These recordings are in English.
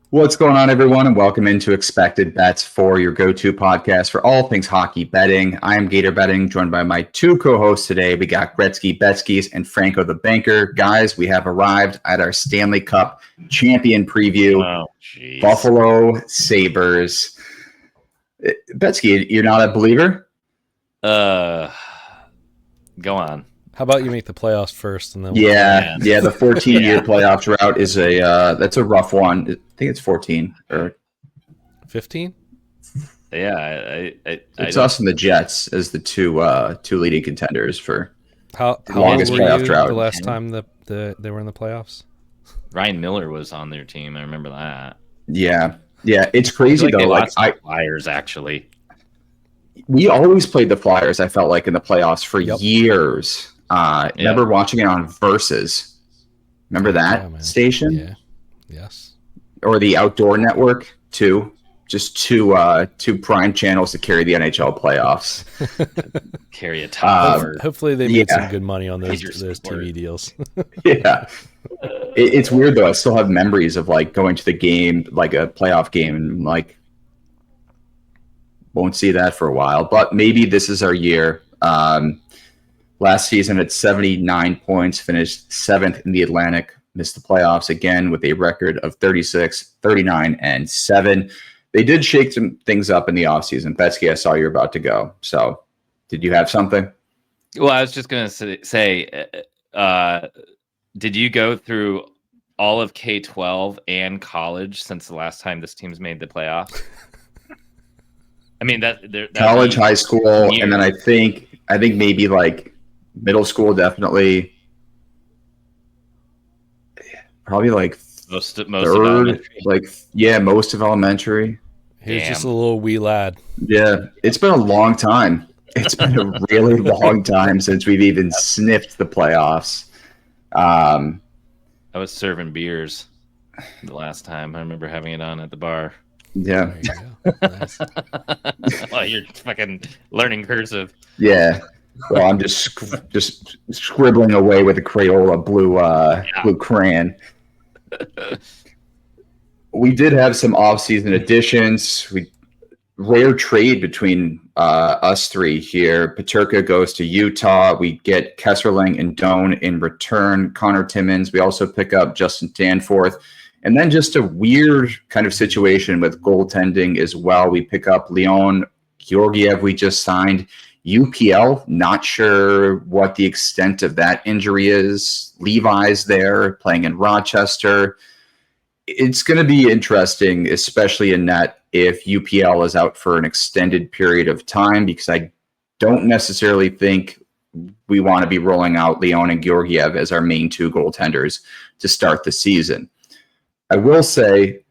What's going on, everyone, and welcome into Expected Bets for your go-to podcast for all things hockey betting. I am Gator Betting, joined by my two co-hosts today. We got Gretzky Betskis and Franco the Banker. Guys, we have arrived at our Stanley Cup champion preview. Oh, Buffalo Sabres. Betsky, you're not a believer? Go on. How about you make the playoffs first, and then the 14-year playoffs route is that's a rough one. I think it's 14 or 15. Yeah, it's us and the Jets as the two leading contenders for how longest old were playoff you drought. the last time they were in the playoffs? Ryan Miller was on their team. I remember that. Yeah, it's crazy though. Like Flyers actually. We always played the Flyers. I felt like in the playoffs for years. Remember watching it on Versus. Remember that station? Yeah. Yes. Or the Outdoor Network too. Just two prime channels to carry the NHL playoffs. Carry a tower. Hopefully they made some good money on those TV deals. Yeah. It's weird though. I still have memories of like going to the game, like a playoff game, and like won't see that for a while. But maybe this is our year. Last season at 79 points, finished 7th in the Atlantic, missed the playoffs again with a record of 36, 39, and 7. They did shake some things up in the offseason. Betsky, I saw you were about to go. So did you have something? Well, I was just going to say, did you go through all of K-12 and college since the last time this team's made the playoffs? I mean, that college, high school, and then I think maybe like middle school, definitely. Probably like most third, most of elementary. He was just a little wee lad. Yeah, it's been a long time. It's been a really long time since we've even sniffed the playoffs. I was serving beers the last time. I remember having it on at the bar. Yeah. Nice. Well, you're fucking learning cursive. Yeah. Well, I'm just scribbling away with a Crayola blue crayon. We did have some off-season additions. Rare trade between us three here. Peterka goes to Utah. We get Kesserling and Doan in return. Connor Timmins. We also pick up Justin Danforth. And then just a weird kind of situation with goaltending as well. We pick up Leon Georgiev. We just signed. UPL, not sure what the extent of that injury is. Levi's there playing in Rochester. It's going to be interesting, especially in net, if UPL is out for an extended period of time, because I don't necessarily think we want to be rolling out Leon and Georgiev as our main two goaltenders to start the season. I will say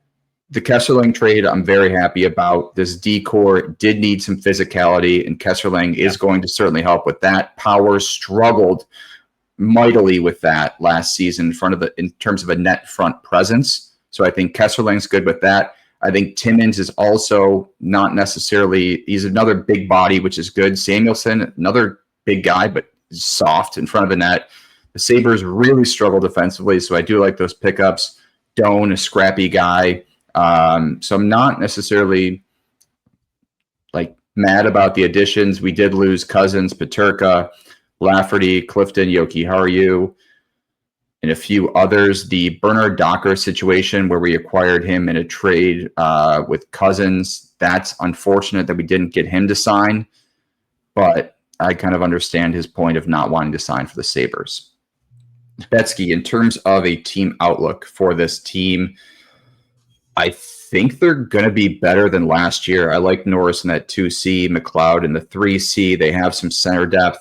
the Kesserling trade I'm very happy about. This D-core did need some physicality, and Kesserling is going to certainly help with that. Power struggled mightily with that last season in terms of a net front presence. So I think Kesserling's good with that. I think Timmins is also not necessarily, he's another big body, which is good. Samuelson, another big guy, but soft in front of the net. The Sabres really struggle defensively, so I do like those pickups. Doan, a scrappy guy. So I'm not necessarily like mad about the additions. We did lose Cousins, Peterka, Lafferty, Clifton, Jokiharju, and a few others. The Bernard Docker situation where we acquired him in a trade with Cousins, that's unfortunate that we didn't get him to sign, but I kind of understand his point of not wanting to sign for the Sabres. Betsky, in terms of a team outlook for this team, I think they're going to be better than last year. I like Norris in that 2C, McLeod in the 3C. They have some center depth.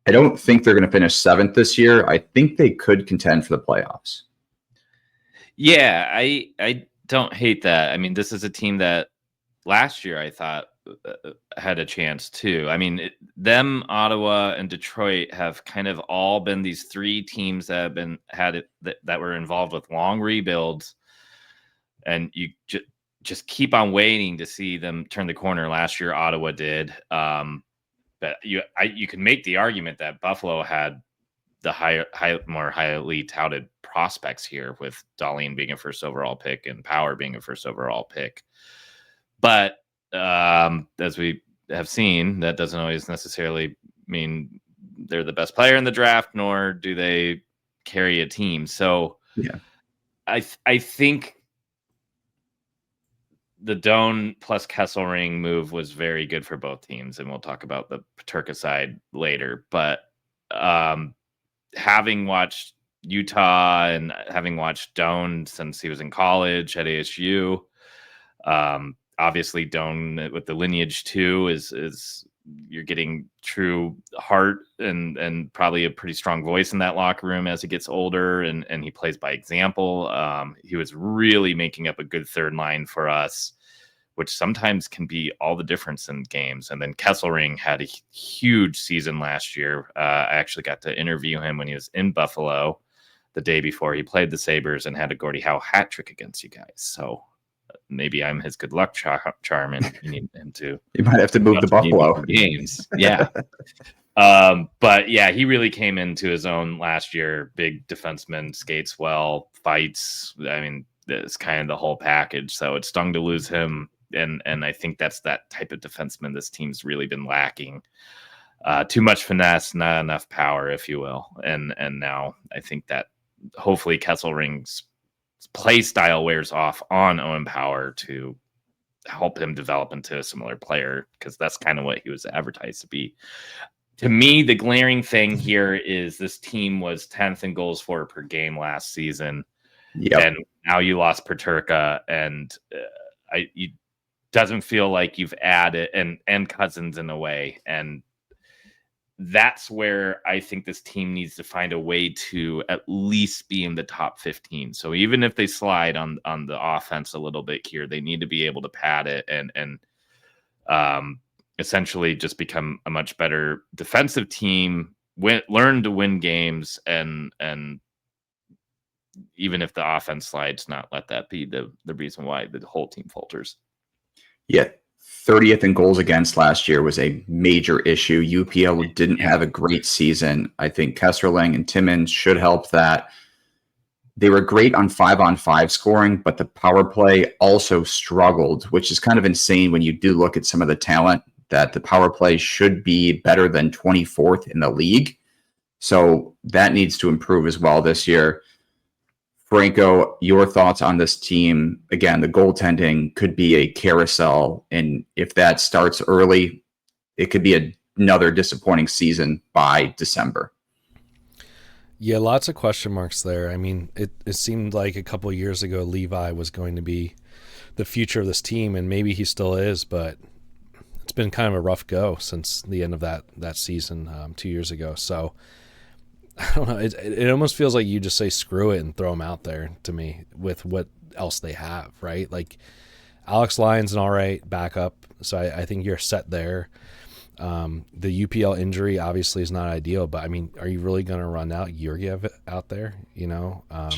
I don't think they're going to finish 7th this year. I think they could contend for the playoffs. Yeah, I don't hate that. I mean, this is a team that last year I thought had a chance too. I mean, Ottawa, and Detroit have kind of all been these three teams that have that were involved with long rebuilds, and you just keep on waiting to see them turn the corner. Last year, Ottawa did, but you can make the argument that Buffalo had the more highly touted prospects here, with Dahlin being a first overall pick and Power being a first overall pick. But as we have seen, that doesn't always necessarily mean they're the best player in the draft, nor do they carry a team. So yeah, I think the Doan plus Kesselring move was very good for both teams, and we'll talk about the Peterka side later. But having watched Utah and having watched Doan since he was in college at ASU, obviously Doan with the lineage too is you're getting true heart and probably a pretty strong voice in that locker room as he gets older, and he plays by example. He was really making up a good third line for us, which sometimes can be all the difference in games. And then Kesselring had a huge season last year. I actually got to interview him when he was in Buffalo the day before he played the Sabres and had a Gordie Howe hat trick against you guys. So maybe I'm his good luck charm, and you need him to. You might have to move to Buffalo games. Yeah. But yeah, he really came into his own last year. Big defenseman, skates well, fights. I mean, it's kind of the whole package. So it stung to lose him. And I think that's that type of defenseman this team's really been lacking. Too much finesse, not enough power, if you will. And now I think that hopefully Kesselring's play style wears off on Owen Power to help him develop into a similar player, because that's kind of what he was advertised to be. To me, the glaring thing here is this team was 10th in goals for per game last season. Yep. And now you lost Peterka, and it doesn't feel like you've added and Cousins in a way. And that's where I think this team needs to find a way to at least be in the top 15. So even if they slide on the offense a little bit here, they need to be able to pad it and essentially just become a much better defensive team, learn to win games, and even if the offense slides, not let that be the reason why the whole team falters. Yeah. 30th in goals against last year was a major issue. UPL didn't have a great season. I think Kesserling and Timmins should help that. They were great on 5-on-5 scoring, but the power play also struggled, which is kind of insane when you do look at some of the talent, that the power play should be better than 24th in the league. So that needs to improve as well this year. Franco, your thoughts on this team? Again, the goaltending could be a carousel, and if that starts early, it could be another disappointing season by December. Yeah, lots of question marks there. I mean, it seemed like a couple of years ago Levi was going to be the future of this team, and maybe he still is, but it's been kind of a rough go since the end of that season 2 years ago. So I don't know. It almost feels like you just say screw it and throw them out there to me with what else they have, right? Like Alex Lyon's an all right backup, so I think you're set there. The UPL injury obviously is not ideal, but I mean, are you really going to run out Georgiev out there? You know, I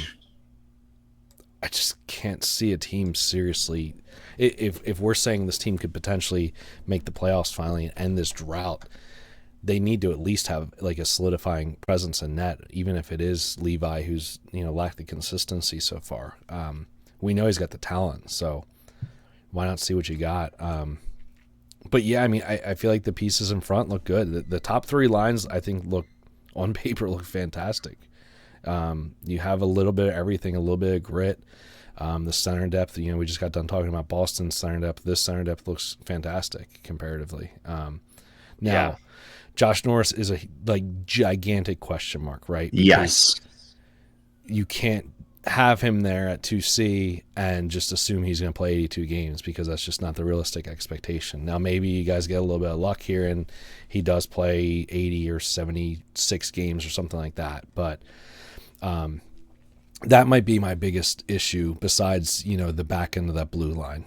just can't see a team seriously. If we're saying this team could potentially make the playoffs finally and end this drought, they need to at least have like a solidifying presence in net, even if it is Levi, who's, you know, lacked the consistency so far. We know he's got the talent, so why not see what you got? But yeah, I mean, I feel like the pieces in front look good. The top three lines, I think, on paper look fantastic. You have a little bit of everything, a little bit of grit. The center depth, you know, we just got done talking about Boston's center depth. This center depth looks fantastic comparatively. Now, Josh Norris is a gigantic question mark, right? Because yes. You can't have him there at 2C and just assume he's going to play 82 games, because that's just not the realistic expectation. Now, maybe you guys get a little bit of luck here and he does play 80 or 76 games or something like that. But that might be my biggest issue, besides, you know, the back end of that blue line.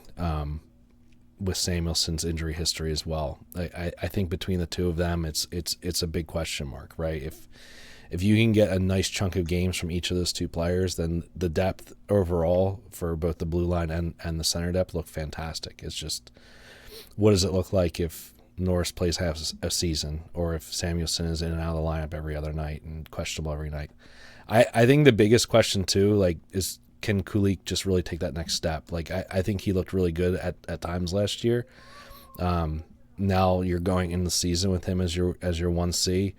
With Samuelson's injury history as well. I think between the two of them, it's a big question mark, right? If you can get a nice chunk of games from each of those two players, then the depth overall for both the blue line and the center depth look fantastic. It's just, what does it look like if Norris plays half a season, or if Samuelson is in and out of the lineup every other night and questionable every night. I think the biggest question too, like, is can Kulich just really take that next step? Like, I think he looked really good at times last year. Now you're going in the season with him as your 1C.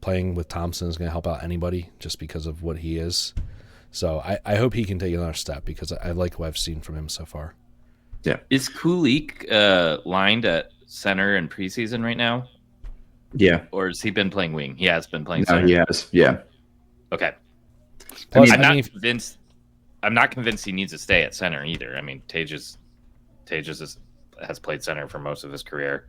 Playing with Thompson is going to help out anybody just because of what he is. So I hope he can take another step because I like what I've seen from him so far. Yeah. Is Kulich lined at center in preseason right now? Yeah. Or has he been playing wing? He has been playing No, center. he has. Yeah. Okay. Plus, I'm not convinced. I'm not convinced he needs to stay at center either. I mean, Tages has played center for most of his career,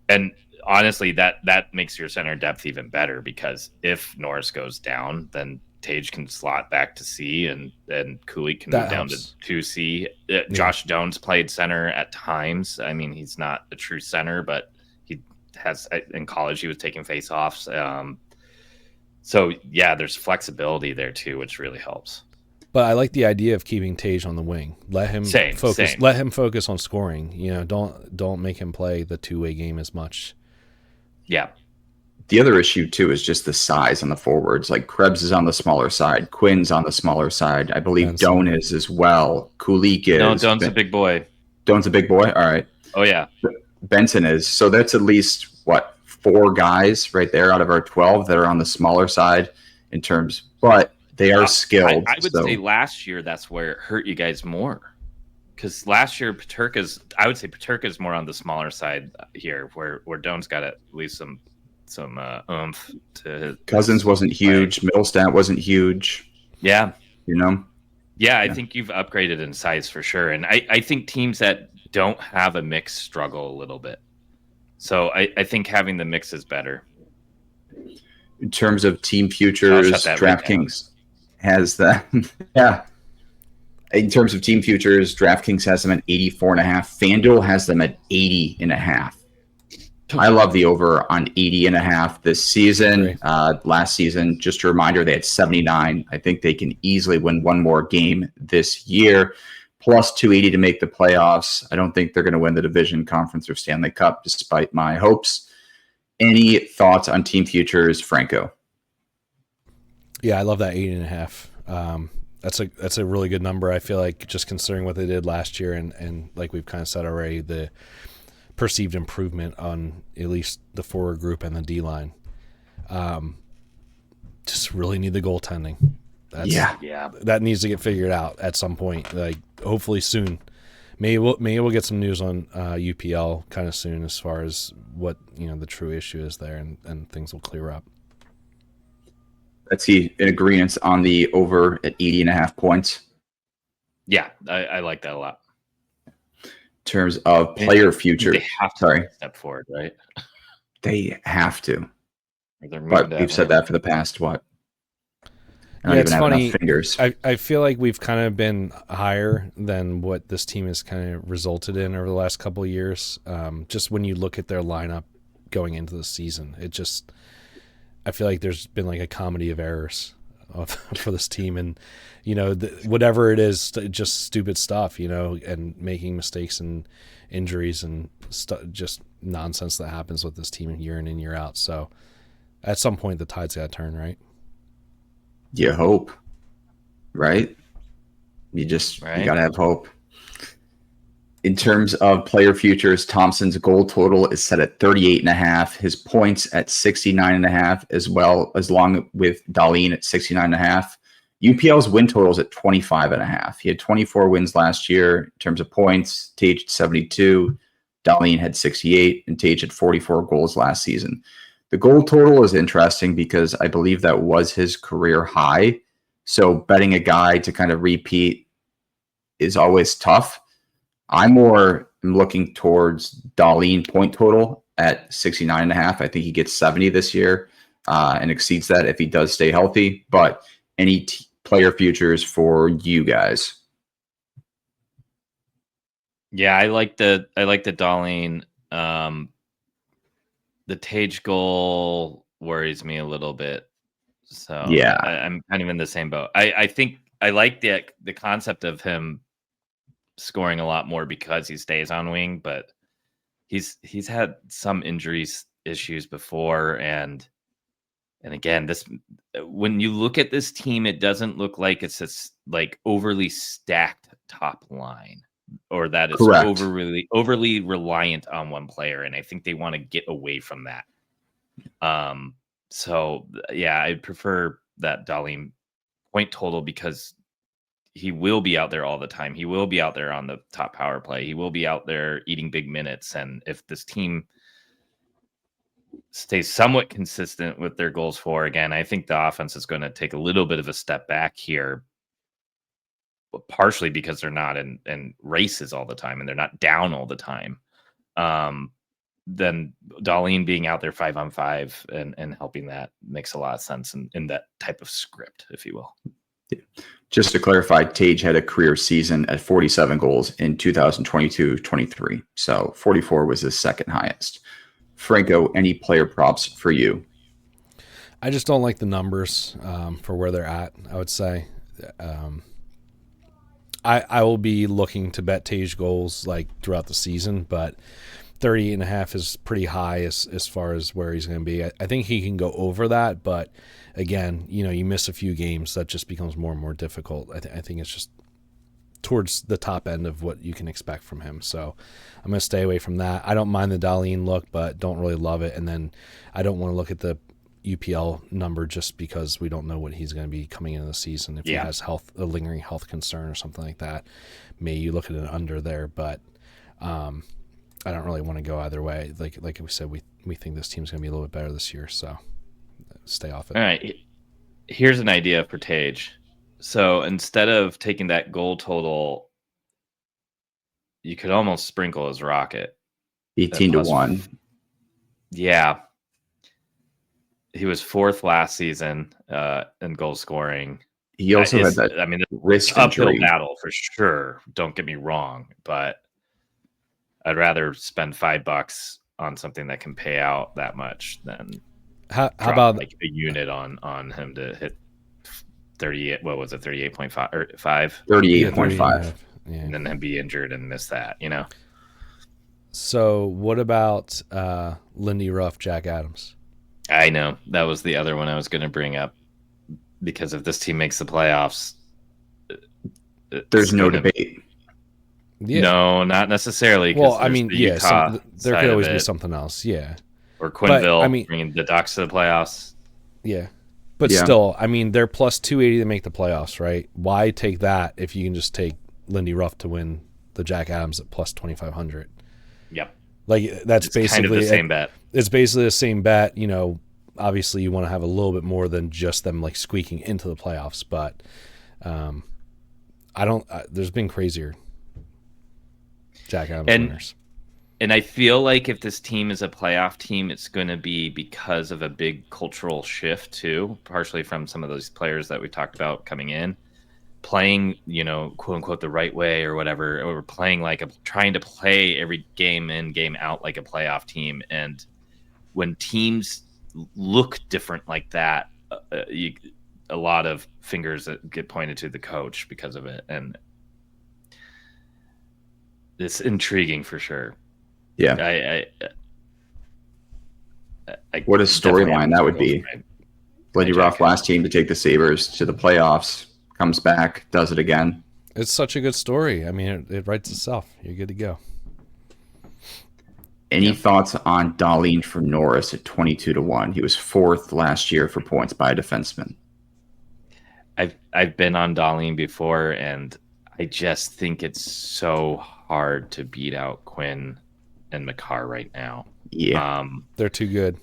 and honestly, that makes your center depth even better because if Norris goes down, then Tage can slot back to C, and Kulich can move down to 2C. Josh Doan's played center at times. I mean, he's not a true center, but he has in college he was taking faceoffs. So yeah, there's flexibility there too, which really helps. But I like the idea of keeping Tage on the wing. Let him focus. Let him focus on scoring. Don't make him play the two-way game as much. Yeah. The other issue too is just the size on the forwards. Like Krebs is on the smaller side, Quinn's on the smaller side. I believe Doan is as well. Kulich is. No, Doan's a big boy. Doan's a big boy. All right. Oh yeah. Benson is. So that's at least 4 guys right there out of our 12 that are on the smaller side in terms, but they are skilled. I would say last year that's where it hurt you guys more. Because last year I would say Peterka's more on the smaller side here, where Doan's got at least some oomph to his Cousins wasn't huge, Middlestat wasn't huge. Yeah. Yeah, I think you've upgraded in size for sure. And I think teams that don't have a mix struggle a little bit. So I think having the mix is better. In terms of team futures, DraftKings has that. Yeah. In terms of team futures, DraftKings has them at 84.5. FanDuel has them at 80.5. I love the over on 80.5 this season. Last season, just a reminder, they had 79. I think they can easily win one more game this year. Plus 280 to make the playoffs. I don't think they're going to win the division, conference, or Stanley Cup, despite my hopes. Any thoughts on team futures, Franco? Yeah, I love that 8.5. That's a really good number. I feel like just considering what they did last year and like we've kind of said already, the perceived improvement on at least the forward group and the D line. Just really need the goaltending. That needs to get figured out at some point. Like hopefully soon. Maybe we'll get some news on UPL kind of soon as far as what the true issue is there, and things will clear up. Let's see in agreement on the over at 80.5 points. Yeah, I like that a lot. In terms of player futures, they have to step forward, right? They have to. But we've said that for the past what? It's funny. I feel like we've kind of been higher than what this team has kind of resulted in over the last couple of years. Just when you look at their lineup going into the season, I feel like there's been like a comedy of errors for this team, and whatever it is, just stupid stuff, and making mistakes and injuries and just nonsense that happens with this team year in and year out. So at some point, the tide's got to turn, right? You hope, right? You got to have hope. In terms of player futures, Thompson's goal total is set at 38.5. His points at 69.5, as well as along with Dahlin at 69.5. UPL's win totals at 25.5. He had 24 wins last year in terms of points. Tage 72, Dahlin had 68, and Tage had 44 goals last season. The goal total is interesting because I believe that was his career high. So betting a guy to kind of repeat is always tough. I'm more looking towards Dahlin point total at 69.5. I think he gets 70 this year and exceeds that if he does stay healthy. But any player futures for you guys? Yeah, I like the Dahlin. The Tage goal worries me a little bit. So yeah, I'm kind of in the same boat. I think I like the concept of him scoring a lot more because he stays on wing, but he's had some injuries issues before, and again, this when you look at this team, it doesn't look like it's like overly stacked top line, or that it's Correct. overly reliant on one player, and I think they want to get away from that. So yeah, I prefer that Dahlin point total because he will be out there all the time. He will be out there on the top power play. He will be out there eating big minutes. And if this team stays somewhat consistent with their goals for, again, I think the offense is going to take a little bit of a step back here, partially because they're not in races all the time and they're not down all the time. Then Dahlin being out there 5-on-5 and helping that makes a lot of sense in that type of script, if you will. Just to clarify, Tage had a career season at 47 goals in 2022-23. So 44 was his second highest. Franco, any player props for you? I just don't like the numbers for where they're at, I would say. I will be looking to bet Tage goals like throughout the season, but 30.5 is pretty high as far as where he's going to be. I think he can go over that, but again, you miss a few games, that just becomes more and more difficult. I think it's just towards the top end of what you can expect from him. So I'm going to stay away from that. I don't mind the Dahlin look, but don't really love it. And then I don't want to look at the UPL number just because we don't know what he's going to be coming into the season. If he has a lingering health concern or something like that, maybe you look at an under there, but I don't really want to go either way. Like we said, we think this team's going to be a little bit better this year, so stay off it. All right. Here's an idea for Tage. So instead of taking that goal total, you could almost sprinkle his Rocket. 18-1. Yeah. He was 4th last season in goal scoring. He also had that wrist uphill injury. battle for sure. Don't get me wrong, but I'd rather spend $5 on something that can pay out that much than how about like a unit on him to hit 38. What was it? 38.5 or 5? 38.5. Yeah. And then be injured and miss that. So what about Lindy Ruff, Jack Adams? I know that was the other one I was going to bring up because if this team makes the playoffs, there's no debate. Yeah. No, not necessarily. Well, I mean, there could always be something else. Yeah. Or Quenneville bringing the Ducks to the playoffs. Yeah. But still, I mean, they're plus 280 to make the playoffs, right? Why take that if you can just take Lindy Ruff to win the Jack Adams at plus 2,500? Yep. Like that's it's basically kind of the same bet. It's basically the same bet. Obviously you want to have a little bit more than just them like squeaking into the playoffs, but I don't. There's been crazier Jack Adams winners. And I feel like if this team is a playoff team, it's going to be because of a big cultural shift too, partially from some of those players that we talked about coming in, playing, quote unquote, the right way or whatever, or playing trying to play every game in, game out like a playoff team. And when teams look different like that, a lot of fingers that get pointed to the coach because of it. And it's intriguing for sure. Yeah. What a storyline that would be. Lindy Ruff, last team to take the Sabres to the playoffs, comes back, does it again. It's such a good story. I mean, it writes itself. You're good to go. Any thoughts on Dahlin for Norris at 22-1? He was 4th last year for points by a defenseman. I've been on Dahlin before, and I just think it's so hard to beat out Quinn and Makar right now. Yeah, they're too good.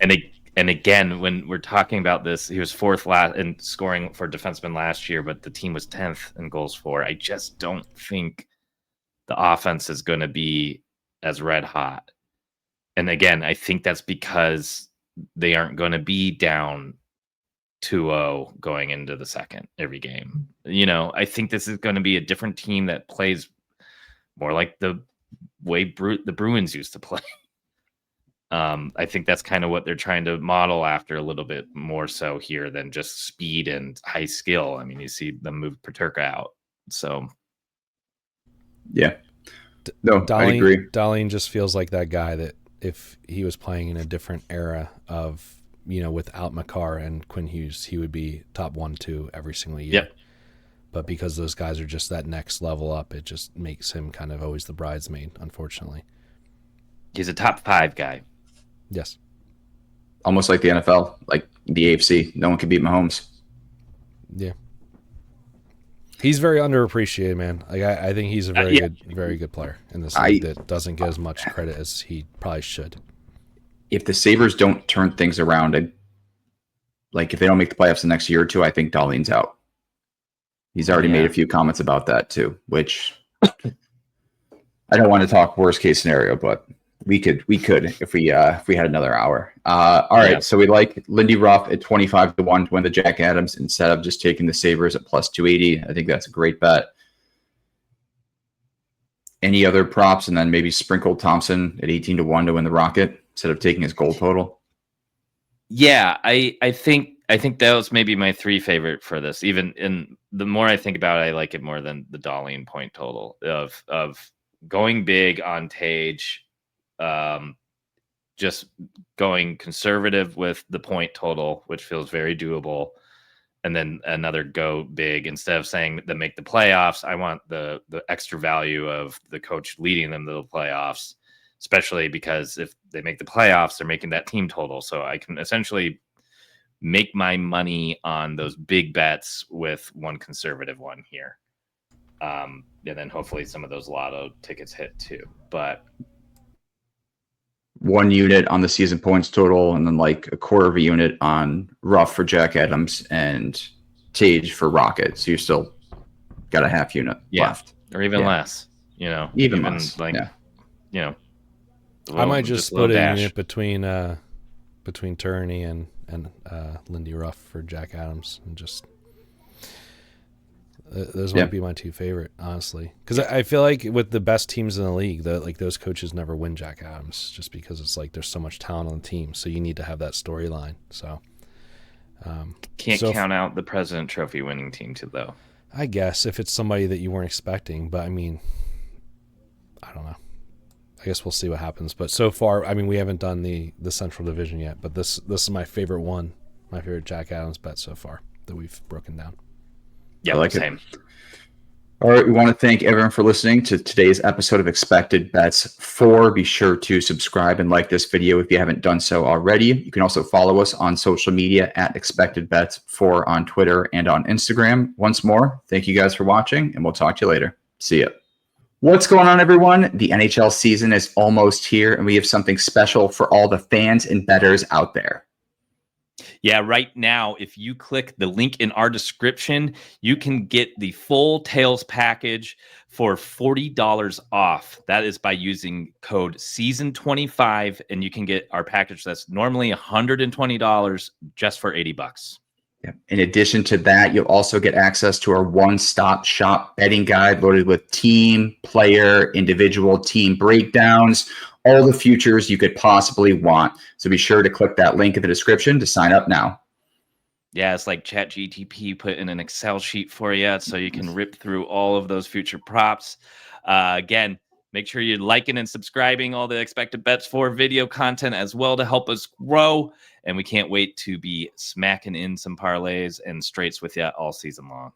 And again, when we're talking about this, he was 4th last in scoring for defenseman last year, but the team was 10th in goals for. I just don't think the offense is going to be as red hot. And again, I think that's because they aren't going to be down 2-0 going into the second every game. I think this is going to be a different team that plays more like the way the Bruins used to play. I think that's kind of what they're trying to model after a little bit more so here than just speed and high skill. I mean, you see them move Peterka out. So, yeah. No, I agree. Darlene just feels like that guy that if he was playing in a different era of, without Makar and Quinn Hughes, he would be top 1-2 every single year. Yep. But because those guys are just that next level up, it just makes him kind of always the bridesmaid, unfortunately. He's a top 5 guy. Yes. Almost like the NFL, like the AFC. No one can beat Mahomes. Yeah. He's very underappreciated, man. Like I think he's a very good player in this league that doesn't get as much credit as he probably should. If the Sabres don't turn things around, if they don't make the playoffs the next year or two, I think Darlene's out. He's already made a few comments about that too, which I don't want to talk worst case scenario, but we could if we had another hour. All right, so we like Lindy Ruff at 25-1 to win the Jack Adams instead of just taking the Sabres at plus 280. I think that's a great bet. Any other props, and then maybe sprinkle Thompson at 18-1 to win the Rocket instead of taking his goal total. Yeah, I think that was maybe my 3 favorite for this. Even in the more I think about it, I like it more than the Darlene point total of going big on Tage, just going conservative with the point total, which feels very doable, and then another go big instead of saying that make the playoffs. I want the extra value of the coach leading them to the playoffs, especially because if they make the playoffs, they're making that team total. So I can essentially make my money on those big bets with one conservative one here. And then hopefully some of those lotto tickets hit too. But 1 unit on the season points total, and then like a quarter of a unit on Ruff for Jack Adams and Tage for Rocket. So you still got a half unit left. Or even less, Even less. I might just split a unit between Turney and Lindy Ruff for Jack Adams, and just those might be my 2 favorite, honestly, because I feel like with the best teams in the league, those coaches never win Jack Adams just because it's like there's so much talent on the team, so you need to have that storyline. So can't count out the President Trophy winning team too, though. I guess if it's somebody that you weren't expecting, but I mean, I don't know. I guess we'll see what happens. But so far, I mean, we haven't done the Central Division yet, but this is my favorite one, my favorite Jack Adams bet so far that we've broken down. Yeah, I like same. It. All right, we want to thank everyone for listening to today's episode of Expected Bets 4. Be sure to subscribe and like this video if you haven't done so already. You can also follow us on social media at Expected Bets 4 on Twitter and on Instagram. Once more, thank you guys for watching, and we'll talk to you later. See ya. What's going on, everyone? The NHL season is almost here, and we have something special for all the fans and bettors out there. Yeah, right now, if you click the link in our description, you can get the full Tails package for $40 off. That is by using code SEASON25, and you can get our package that's normally $120 just for $80. Yeah. In addition to that, you'll also get access to our one-stop shop betting guide loaded with team, player, individual team breakdowns, all the futures you could possibly want. So be sure to click that link in the description to sign up now. Yeah, it's like ChatGTP put in an Excel sheet for you so you can rip through all of those future props. Again, make sure you're liking and subscribing all the Expected Bets 4 video content as well to help us grow. And we can't wait to be smacking in some parlays and straights with you all season long.